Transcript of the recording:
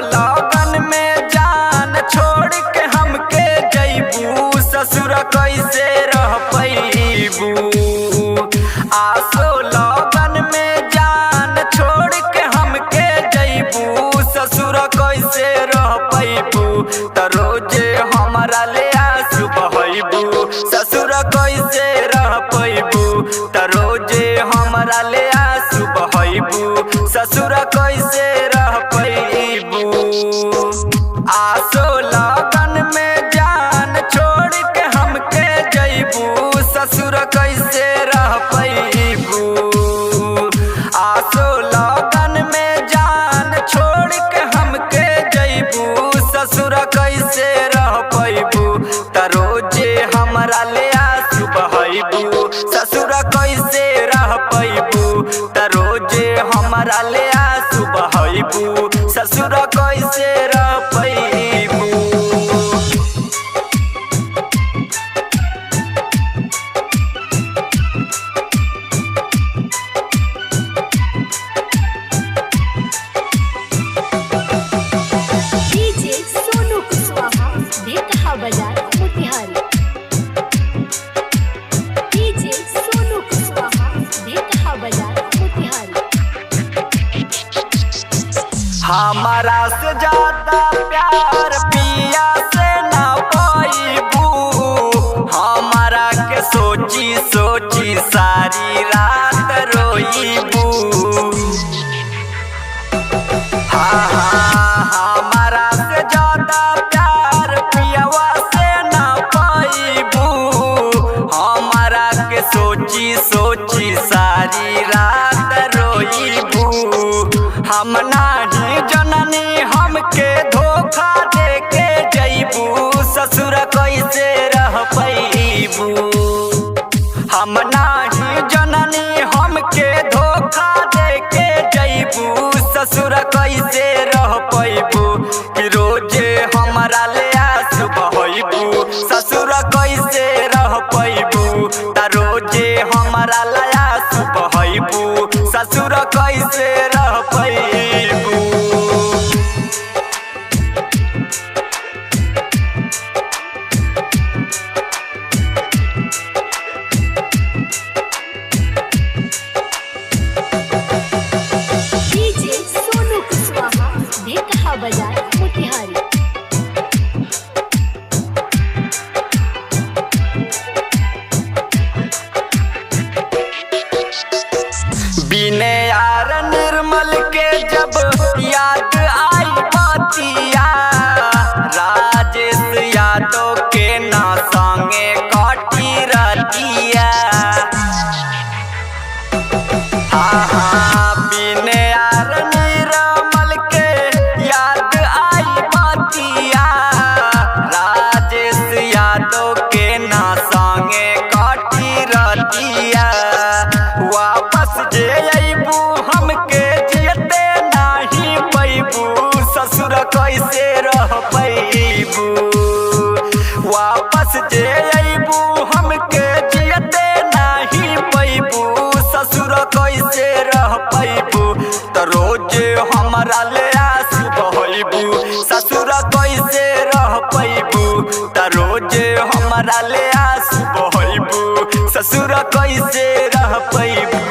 लगन में जान छोड़ के हमके जइबू, ससुर कैसे रह पैबू। आसो लगन में जान छोड़ के हमके जइबू, ससुर कैसे रह पैबू। त रोजे हमरा ले आंसू बहैबू, ससुर कैसे रह पैबू। त रोजे हमरा ले आंसू बहैबू, ससुर कैसे रह पैबू। आसो लगन में जान छोड़ के हमके जइबू, ससुर कैसे रह पैबू। आसो लगन में जान छोड़ के हमके जइबू, ससुर कैसे रह पैबू। त रोजे हमरा ले आंसू बहैबू, ससुर कैसे रह पैबू। त रोजे हमरा ले आंसू बहैबू, ससुर कैसे रह पैबू। डीजे सोनू कुशवाहा, बेतहा बाजार मोतिहारी। डीजे सोनू कुशवाहा, बेतहा बाजार मोतिहारी। हमारा से ज्यादा प्यार पिया से ना पैबू, हमारा के सोची सोची सारी रात रोईबू। हमारा से ज्यादा प्यार पियावा से ना पैबू, हमारा के सोची सोची सारी रात रोईबू। हम नाही जननी हमके धोखा देके जइबू, ससुर कैसे रह पैबू। हम नाही जननी हमके धोखा देके जइबू, ससुर कैसे रह पैबू। कि रोजे हमरा ले आंसू बहैबू, ससुर कैसे रह पैबू। त रोजे हमरा ले आंसू बहैबू, ससुर कैसे रह पैबू। डीजे सोनू कुशवाहा, बेतहा बाजार मोतिहारी। बिने यार निर्मल के जब याद आई बतिया, राजेश यादव के ना संगे काटी रतिया। बिने यार निर्मल के याद आई बतिया, राजेश यादव के ना संगे काटी रतिया। वापस जे अइबू हमके जियते नाही पैबू, ससुर कैसे रह पैबू। वापस जे अइबू हमके जियते नाही पैबू, ससुर कैसे रह पैबू। त रोजे हमरा ले आंसू बहैबू, ससुर कैसे रह पैबू। त रोजे हमरा ले आंसू बहैबू, ससुर कैसे रह पैबू।